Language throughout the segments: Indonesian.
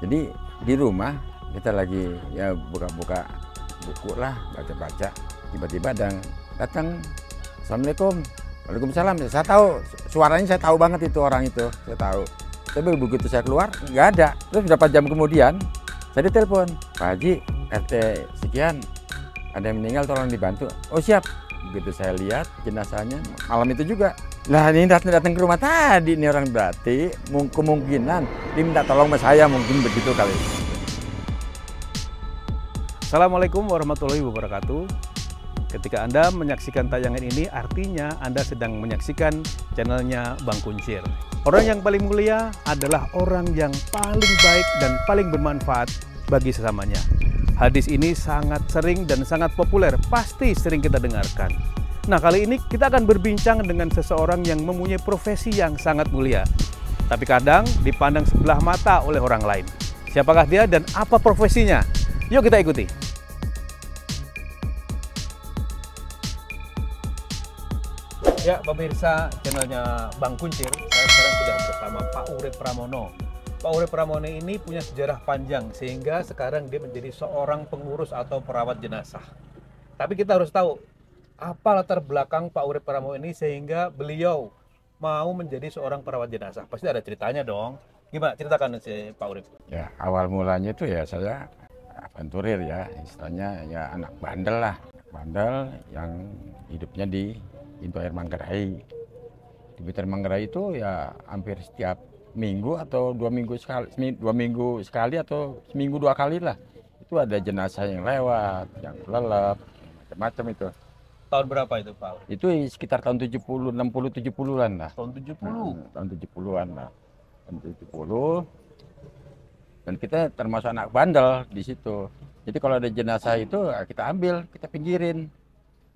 Jadi di rumah kita lagi ya buka-buka buku lah, baca-baca. Tiba-tiba datang, Assalamualaikum, Waalaikumsalam. Saya tahu suaranya, saya tahu banget itu orang itu, saya tahu. Tapi begitu saya keluar nggak ada. Terus beberapa jam kemudian saya ditelepon, Pak Haji, RT sekian, ada yang meninggal, tolong dibantu. Oh siap. Begitu saya lihat jenazahnya malam itu juga. Nah ini datang ke rumah tadi nih orang, berarti kemungkinan diminta tolong sama saya, mungkin begitu kali. Assalamualaikum warahmatullahi wabarakatuh. Ketika Anda menyaksikan tayangan ini, artinya Anda sedang menyaksikan channelnya Bang Kuncir. Orang yang paling mulia adalah orang yang paling baik dan paling bermanfaat bagi sesamanya. Hadis ini sangat sering dan sangat populer, pasti sering kita dengarkan. Nah, kali ini kita akan berbincang dengan seseorang yang mempunyai profesi yang sangat mulia, tapi kadang dipandang sebelah mata oleh orang lain. Siapakah dia dan apa profesinya? Yuk kita ikuti. Ya, pemirsa channelnya Bang Kuncir, saya sekarang sudah bersama Pak Urip Pramono. Pak Urip Pramono ini punya sejarah panjang, sehingga sekarang dia menjadi seorang pengurus atau perawat jenazah. Tapi kita harus tahu, apa latar belakang Pak Urip Pramono ini sehingga beliau mau menjadi seorang perawat jenazah? Pasti ada ceritanya dong. Gimana? Ceritakan si Pak Urip. Ya, awal mulanya itu ya saya aventurir ya, istilahnya ya anak bandel lah. Bandel yang hidupnya di Pintu Air Manggarai. Di Pintu Air Manggarai itu ya hampir setiap minggu atau 2 minggu sekali, 2 minggu sekali atau seminggu 2 kali lah. Itu ada jenazah yang lewat, yang kelelep, macam-macam itu. Tahun berapa itu Pak? Itu sekitar tahun 70, 60, 70-an lah. Tahun 70? Tahun 70-an lah. Tahun 70. Dan kita termasuk anak bandel di situ. Jadi kalau ada jenazah itu kita ambil, kita pinggirin.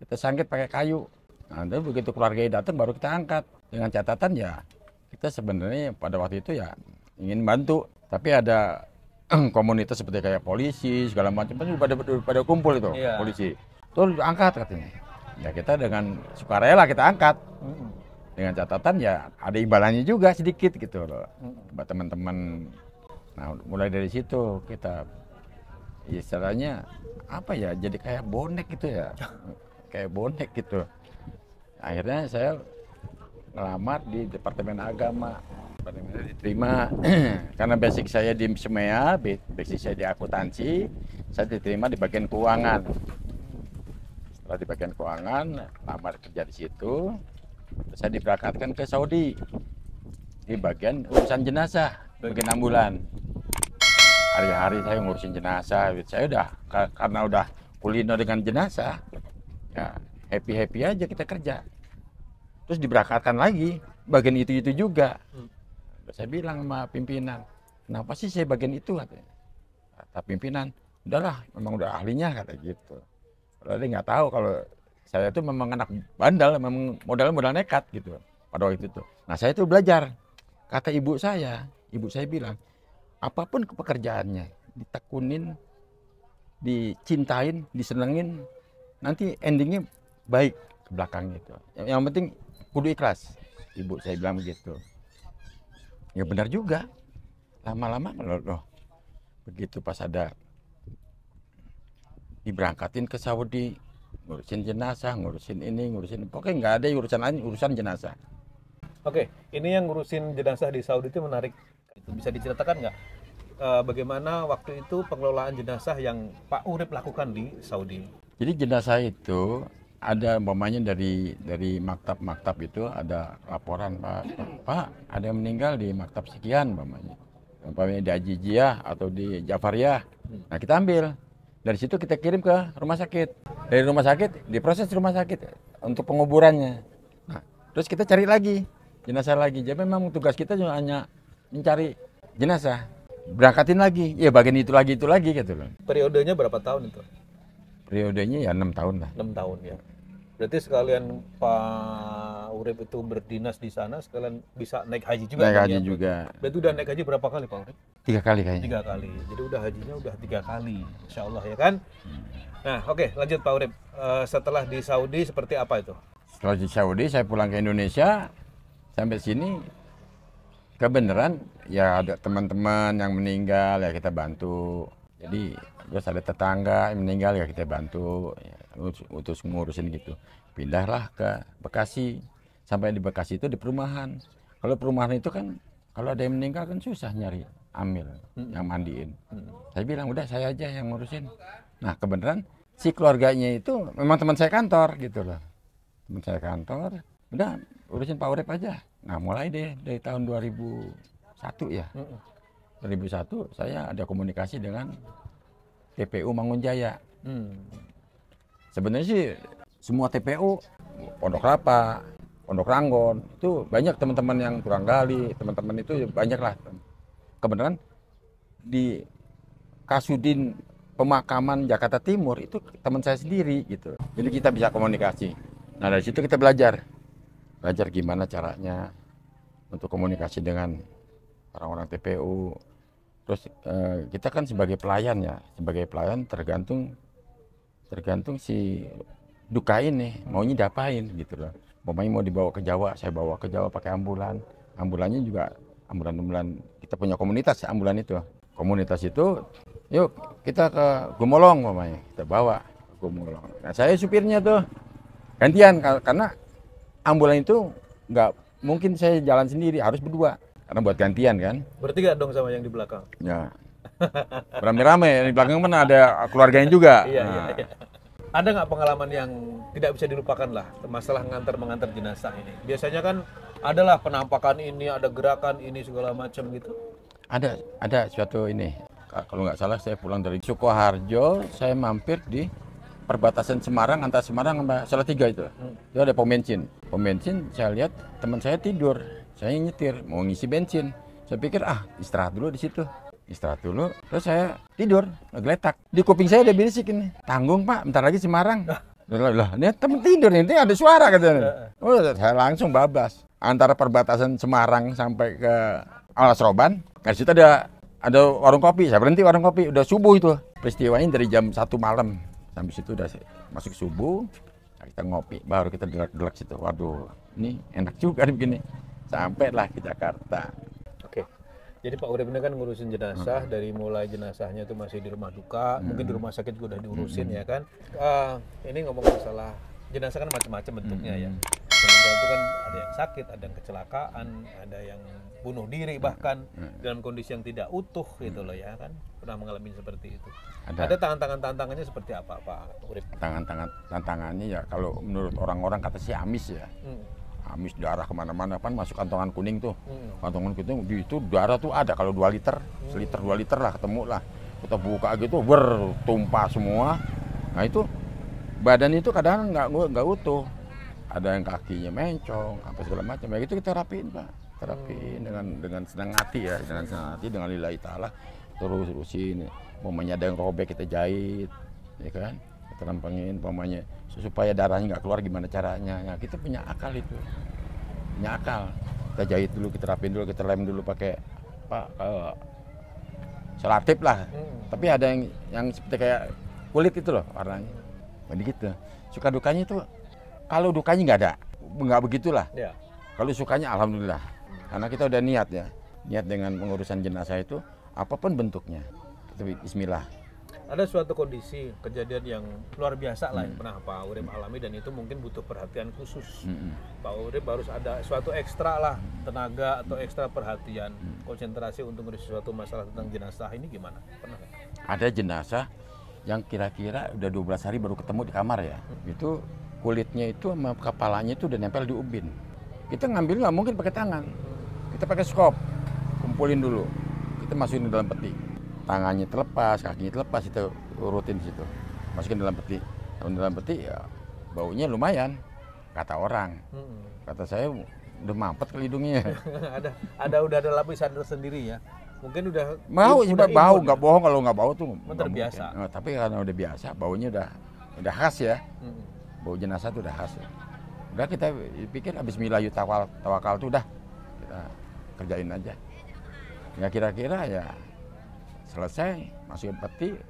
Kita sangkit pakai kayu. Nah, dan begitu keluarga datang baru kita angkat. Dengan catatan ya kita sebenarnya pada waktu itu ya ingin bantu. Tapi ada komunitas seperti kayak polisi segala macam pada kumpul itu, iya. Polisi. Tuh angkat katanya. Ya kita dengan sukarela kita angkat. Dengan catatan ya ada imbalannya juga sedikit gitu loh. Buat teman-teman. Nah mulai dari situ kita istilahnya apa ya, jadi kayak bonek gitu ya. Kayak bonek gitu. Akhirnya saya ngelamar di Departemen Agama. Departemen diterima karena basic saya di SEMEA, basic saya di akuntansi, saya diterima di bagian keuangan. Setelah di bagian keuangan, lamar kerja di situ, saya diberangkatkan ke Saudi di bagian urusan jenazah, bagian ambulan. Hari-hari saya ngurusin jenazah, saya udah karena udah kulino dengan jenazah, ya happy aja kita kerja. Terus diberangkatkan lagi bagian itu juga. Saya bilang sama pimpinan, kenapa sih saya bagian itu katanya. Kata pimpinan, udahlah memang udah ahlinya kata gitu. Padahal dia nggak tahu kalau saya itu memang anak bandel, memang modal nekat gitu pada waktu itu. Nah saya itu belajar. Kata ibu saya bilang, apapun pekerjaannya ditekunin, dicintain, disenengin, nanti endingnya baik ke belakang gitu. Yang penting kudu ikhlas. Ibu saya bilang begitu. Ya benar juga. Lama-lama loh. Begitu pas ada diberangkatin ke Saudi, ngurusin jenazah, ngurusin ini, ngurusin pokoknya nggak ada urusan lain, urusan jenazah. Oke, ini yang ngurusin jenazah di Saudi itu menarik. Itu bisa diceritakan nggak bagaimana waktu itu pengelolaan jenazah yang Pak Urip lakukan di Saudi? Jadi jenazah itu ada umpamanya dari maktab itu ada laporan, Pak ada yang meninggal di maktab sekian umpamanya di Ajijiyah atau di Jafariyah. Nah kita ambil dari situ, kita kirim ke rumah sakit. Dari rumah sakit diproses rumah sakit untuk penguburannya. Nah, terus kita cari lagi jenazah lagi. Jadi memang tugas kita cuma hanya mencari jenazah, berangkatin lagi, ya bagian itu lagi gitu loh. Periodenya berapa tahun itu? Periodenya ya 6 tahun lah. 6 tahun ya. Berarti sekalian Pak Urip itu berdinas di sana, sekalian bisa naik haji juga. Naik haji juga. Berarti udah naik haji berapa kali Pak Urip? 3 kali kayaknya. 3 kali. Jadi udah hajinya udah 3 kali, Insya Allah ya kan. Nah oke, lanjut Pak Urip. Setelah di Saudi seperti apa itu? Setelah di Saudi saya pulang ke Indonesia, sampai sini kebenaran ya ada teman-teman yang meninggal ya kita bantu. Jadi terus ada tetangga yang meninggal ya kita bantu ya, untuk ngurusin gitu. Pindahlah ke Bekasi. Sampai di Bekasi itu di perumahan. Kalau perumahan itu kan kalau ada yang meninggal kan susah nyari amil yang mandiin. Saya bilang udah saya aja yang ngurusin. Nah kebenaran si keluarganya itu memang teman saya kantor gitu loh. Teman saya kantor, udah urusin Pak Urip aja. Nah mulai deh dari tahun 2001 ya. 2001 saya ada komunikasi dengan TPU Mangunjaya. Sebenarnya sih semua TPU, Pondok Kelapa, Pondok Ranggon, itu banyak teman-teman yang kurang gali, teman-teman itu banyak lah. Kebenaran di Kasudin Pemakaman Jakarta Timur itu teman saya sendiri gitu. Jadi kita bisa komunikasi. Nah dari situ kita belajar gimana caranya untuk komunikasi dengan orang-orang TPU. Terus kita kan sebagai pelayan ya, sebagai pelayan tergantung si duka ini maunya diapain gitu loh. Pokoknya mau dibawa ke Jawa, saya bawa ke Jawa pakai ambulan. Ambulannya juga ambulan kita punya komunitas ambulan itu. Komunitas itu, yuk kita ke Gumolong pokoknya, kita bawa ke Gumolong. Nah saya supirnya tuh gantian karena ambulan itu nggak mungkin saya jalan sendiri, harus berdua. Karena buat gantian kan. Bertiga dong sama yang di belakang. Ya. Rame-rame, di belakang mana ada keluarganya juga. Iya. Ada nggak pengalaman yang tidak bisa dilupakan lah masalah mengantar jenazah ini? Biasanya kan adalah penampakan ini, ada gerakan ini segala macam gitu. Ada suatu ini. Kalau nggak salah saya pulang dari Sukoharjo, saya mampir di perbatasan Semarang antara Semarang sama Salatiga itu. Itu ada pom bensin. Pom bensin saya lihat teman saya tidur. Saya nyetir mau ngisi bensin. Saya pikir istirahat dulu di situ. Istirahat dulu, terus saya tidur, ngegeletak. Di kuping saya udah berisik ini. Tanggung Pak, bentar lagi Semarang. Lah, ini temen tidur nih, ini ada suara katanya. Oh, saya langsung bablas. Antara perbatasan Semarang sampai ke Alas Roban, di situ ada warung kopi. Saya berhenti warung kopi, udah subuh itu. Peristiwanya dari jam 1 malam. Sampai situ udah masuk subuh, kita ngopi, baru kita delak situ. Waduh, ini enak juga nih begini. Sampailah ke Jakarta. Oke. Jadi Pak Urip ini kan ngurusin jenazah dari mulai jenazahnya itu masih di rumah duka, mungkin di rumah sakit juga udah diurusin ya kan. Ini ngomong masalah jenazah kan macam-macam bentuknya ya. Meninggal itu kan ada yang sakit, ada yang kecelakaan, ada yang bunuh diri bahkan dalam kondisi yang tidak utuh gitu loh ya kan. Pernah mengalami seperti itu. Ada tantangannya seperti apa Pak Urip? Tantangannya ya kalau menurut orang-orang kata si amis ya. Amis darah kemana-mana kan masuk kantongan kuning tuh. Kantongan kuning itu darah tuh ada kalau 2 liter, seliter 2 liter lah ketemu lah. Kita buka gitu bertumpah semua. Nah itu badan itu kadang nggak utuh. Ada yang kakinya mencong, apa segala macam. Ya itu kita rapiin Pak. Kita rapiin dengan senang hati ya, dengan senang hati dengan lillahi ta'ala. Terusin. Umpamanya ada yang robek kita jahit, ya kan? Kita lempengin umpamanya supaya darahnya nggak keluar gimana caranya. Ya, kita punya akal itu. Punya akal. Kita jahit dulu, kita rapin dulu, kita lem dulu pakai selatif lah. Tapi ada yang seperti kayak kulit itu loh warnanya. Jadi gitu. Suka dukanya itu kalau dukanya nggak begitulah. Ya. Kalau sukanya alhamdulillah. Karena kita udah niat ya. Niat dengan pengurusan jenazah itu apapun bentuknya. Kita bismillah. Ada suatu kondisi, kejadian yang luar biasa lah yang pernah Pak Urip alami dan itu mungkin butuh perhatian khusus. Pak Urip harus ada suatu ekstra lah tenaga atau ekstra perhatian, konsentrasi untuk ngurus suatu masalah tentang jenazah ini gimana? Pernah nggak? Ada jenazah yang kira-kira udah 12 hari baru ketemu di kamar ya. Itu kulitnya itu sama kepalanya itu udah nempel di ubin. Kita ngambil nggak mungkin pakai tangan. Kita pakai skop, kumpulin dulu. Kita masukin ke dalam peti. Tangannya terlepas, kakinya terlepas, itu urutin di situ. Masukin dalam peti. Dalam peti ya baunya lumayan, kata orang. Kata saya udah mampet ke hidungnya. udah ada lapisan tersendiri ya. Mungkin udah bau, nggak bohong kalau nggak bau tuh. Terbiasa. Nah, tapi karena udah biasa, baunya udah khas ya. Bau jenazah tuh udah khas. Ya. Udah kita pikir bismillah tawakal tuh udah kita kerjain aja. Ya kira-kira ya selesai masukin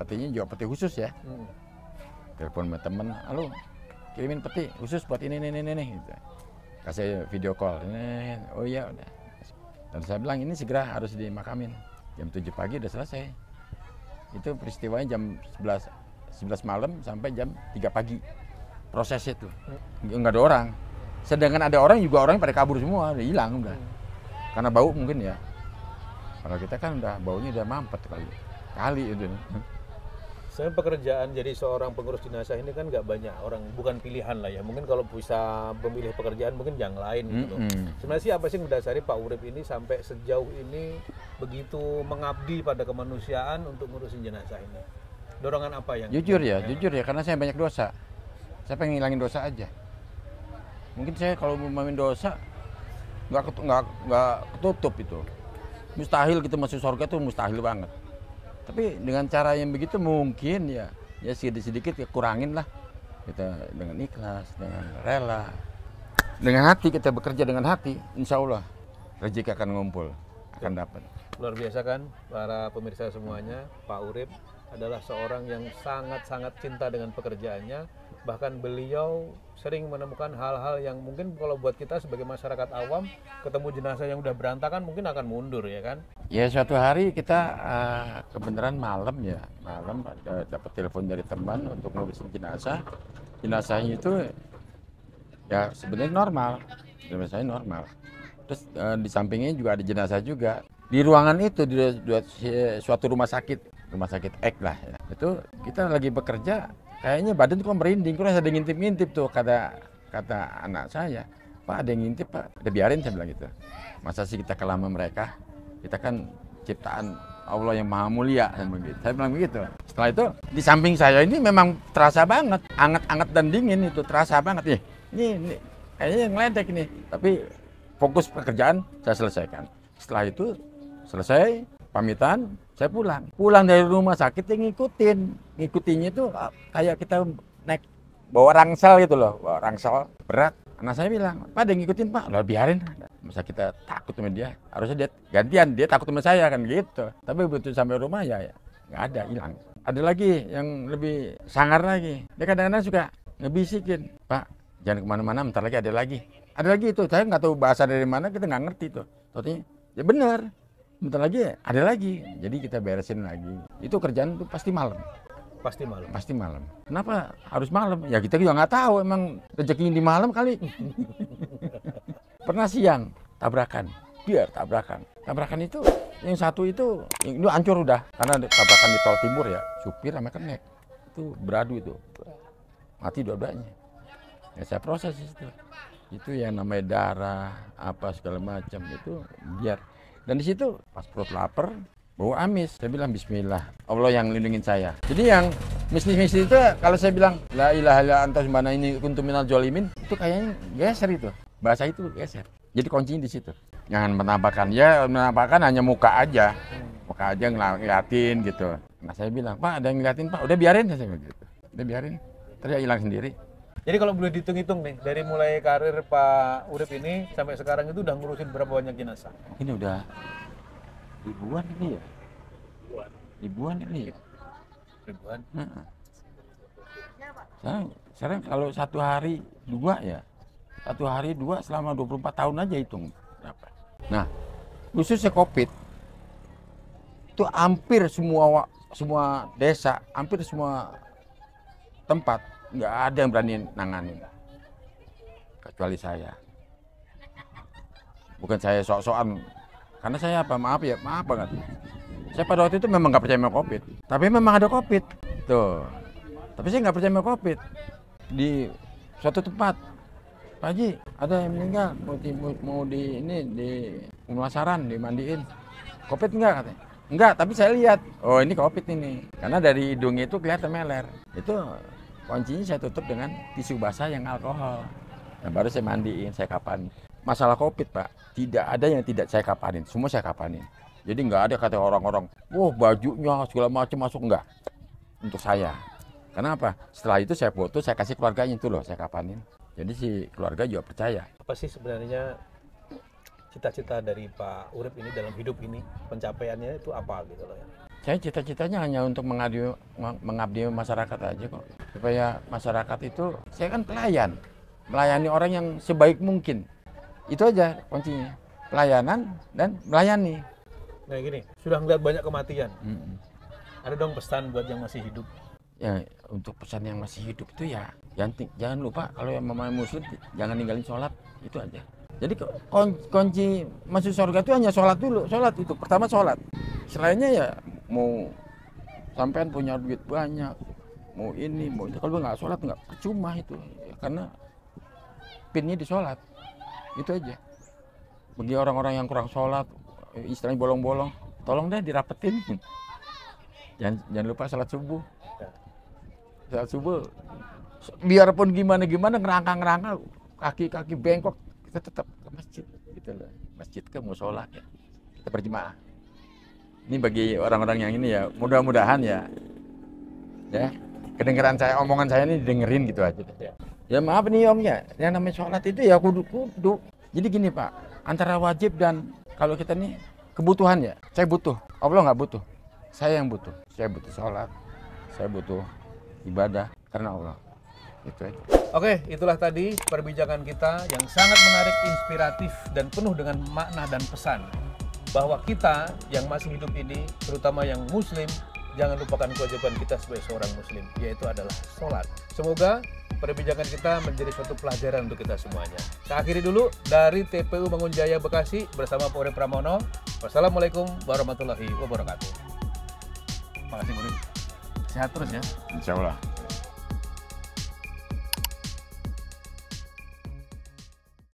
petinya juga peti khusus ya. Telepon sama temen, halo kirimin peti khusus buat ini gitu. Kasih video call, ini, oh iya udah. Dan saya bilang ini segera harus dimakamin. Jam 7 pagi udah selesai. Itu peristiwanya jam 11 malam sampai jam 3 pagi. Proses itu. Enggak ada orang. Sedangkan ada orang juga, orangnya pada kabur semua, udah hilang udah. Karena bau mungkin ya. Kalau kita kan udah baunya udah mampet kali itu. Sebenarnya pekerjaan jadi seorang pengurus jenazah ini kan nggak banyak orang, bukan pilihan lah ya. Mungkin kalau bisa memilih pekerjaan mungkin yang lain gitu. Sebenarnya sih apa sih yang mendasari Pak Urip ini sampai sejauh ini begitu mengabdi pada kemanusiaan untuk ngurusin jenazah ini? Dorongan apa yang? Jujur ya, karena saya banyak dosa. Saya pengen ngilangin dosa aja. Mungkin saya kalau mau main dosa nggak ketutup itu. Mustahil kita masuk surga tuh mustahil banget. Tapi dengan cara yang begitu mungkin ya sedikit kurangin lah. Kita dengan ikhlas, dengan rela, dengan hati kita bekerja dengan hati, insya Allah rezeki akan ngumpul, akan dapat. Luar biasa kan para pemirsa semuanya, Pak Urip adalah seorang yang sangat-sangat cinta dengan pekerjaannya. Bahkan beliau sering menemukan hal-hal yang mungkin kalau buat kita sebagai masyarakat awam ketemu jenazah yang udah berantakan mungkin akan mundur ya kan. Ya suatu hari kita kebenaran malam dapat telepon dari teman untuk ngurusin jenazah. Jenazahnya itu ya sebenarnya normal. Terus di sampingnya juga ada jenazah juga. Di ruangan itu di suatu rumah sakit X lah ya. Itu kita lagi bekerja. Kayaknya badan kok merinding, kok ada ngintip-ngintip tuh kata anak saya. Pak ada yang ngintip Pak, udah biarin saya bilang gitu. Masa sih kita kelama mereka, kita kan ciptaan Allah yang maha mulia, saya bilang begitu. Setelah itu di samping saya ini memang terasa banget, anget-anget dan dingin itu terasa banget. Ini kayaknya ngeledek ini, tapi fokus pekerjaan saya selesaikan. Setelah itu selesai, pamitan, saya pulang dari rumah sakit yang ngikutinnya itu kayak kita naik bawa rangsel gitu loh, bawa rangsel berat. Anak saya bilang, Pak ada yang ngikutin Pak, lah biarin, masa kita takut sama dia, harusnya dia gantian, dia takut sama saya kan gitu. Tapi begitu sampai rumah ya nggak ada, hilang. Ada lagi yang lebih sangar lagi, dia kadang-kadang suka ngebisikin, Pak jangan kemana-mana, bentar lagi ada lagi itu, saya nggak tahu bahasa dari mana, kita nggak ngerti tuh. Totinya, ya benar. Bentar lagi ada lagi, jadi kita beresin lagi. Itu kerjaan itu pasti malam. Pasti malam. Kenapa harus malam? Ya kita juga nggak tahu, emang rezekinya di malam kali. Pernah siang tabrakan, tabrakan itu yang satu itu hancur udah, karena tabrakan di tol timur ya, supir sama kenek itu beradu itu, mati dua-duanya. Ya saya proses itu yang namanya darah apa segala macam itu biar. Dan di situ pas perut lapar, bau amis, saya bilang Bismillah, Allah yang lindungin saya. Jadi yang mistis itu kalau saya bilang la ilaha illa anta subhanaka inni kuntu minal zalimin, itu kayaknya geser itu, bahasa itu geser. Jadi kuncinya di situ. Jangan menampakkan, hanya muka aja ngeliatin gitu. Nah saya bilang Pak ada yang ngeliatin Pak, udah biarin saya gitu, udah biarin, terus hilang sendiri. Jadi kalau boleh dihitung-hitung nih, dari mulai karir Pak Urip ini sampai sekarang itu udah ngurusin berapa banyak jenazah? Ini udah ribuan ini ya. Ribuan. Sekarang kalau satu hari dua selama 24 tahun aja hitung berapa. Nah, khususnya COVID itu hampir semua desa, hampir semua tempat nggak ada yang berani nanganin kecuali saya. Bukan saya sok-sokan, karena saya maaf banget. Saya pada waktu itu memang nggak percaya sama COVID, tapi memang ada COVID tuh. Tapi saya nggak percaya sama COVID. Di suatu tempat, Pak Haji ada yang meninggal, mau di pemulasaran, dimandiin. COVID enggak katanya? Enggak, tapi saya lihat, oh ini COVID ini, karena dari hidungnya itu kelihatan meler. Itu kuncinya saya tutup dengan tisu basah yang alkohol. Nah, baru saya mandiin, saya kapanin. Masalah COVID, Pak, tidak ada yang tidak saya kapanin, semua saya kapanin. Jadi nggak ada kata orang-orang, wah bajunya segala macam masuk, enggak. Untuk saya. Kenapa? Setelah itu saya foto, saya kasih keluarganya itu loh, saya kapanin. Jadi si keluarga juga percaya. Apa sih sebenarnya cita-cita dari Pak Urip ini dalam hidup ini? Pencapaiannya itu apa gitu loh ya? Saya cita-citanya hanya untuk mengabdi masyarakat aja kok. Supaya masyarakat itu, saya kan melayani orang yang sebaik mungkin. Itu aja kuncinya. pelayanan dan melayani. Nah gini, sudah ngeliat banyak kematian. Ada dong pesan buat yang masih hidup? Ya untuk pesan yang masih hidup itu ya jangan lupa kalau yang memang muslim jangan ninggalin sholat, itu aja. Jadi kunci masuk surga itu hanya sholat dulu, sholat itu pertama sholat. Selainnya ya mau sampean punya duit banyak, mau ini mau itu, kalau nggak sholat nggak percuma itu ya, karena pinnya di sholat itu aja. Bagi orang-orang yang kurang sholat, istilahnya bolong-bolong, tolong deh dirapetin. Jangan lupa sholat subuh. Sholat subuh, biarpun gimana ngerangka kaki bengkok, kita tetap ke masjid, gitu loh. Masjid ke musola ya. Kita berjemaah. Ini bagi orang-orang yang ini ya, mudah-mudahan ya kedengeran saya, omongan saya ini dengerin gitu aja deh. Ya maaf nih Om ya, yang namanya sholat itu ya kudu. Jadi gini Pak, antara wajib dan kalau kita nih kebutuhan ya, saya butuh, Allah nggak butuh, saya yang butuh. Saya butuh sholat, saya butuh ibadah karena Allah. Itu aja. Oke, itulah tadi perbincangan kita yang sangat menarik, inspiratif, dan penuh dengan makna dan pesan. Bahwa kita yang masih hidup ini, terutama yang muslim, jangan lupakan kewajiban kita sebagai seorang muslim, yaitu adalah sholat. Semoga perbincangan kita menjadi suatu pelajaran untuk kita semuanya. Saya akhiri dulu dari TPU Mangunjaya Bekasi bersama Polri Pramono. Wassalamualaikum warahmatullahi wabarakatuh. Makasih Polri. Sehat terus ya. Insya Allah.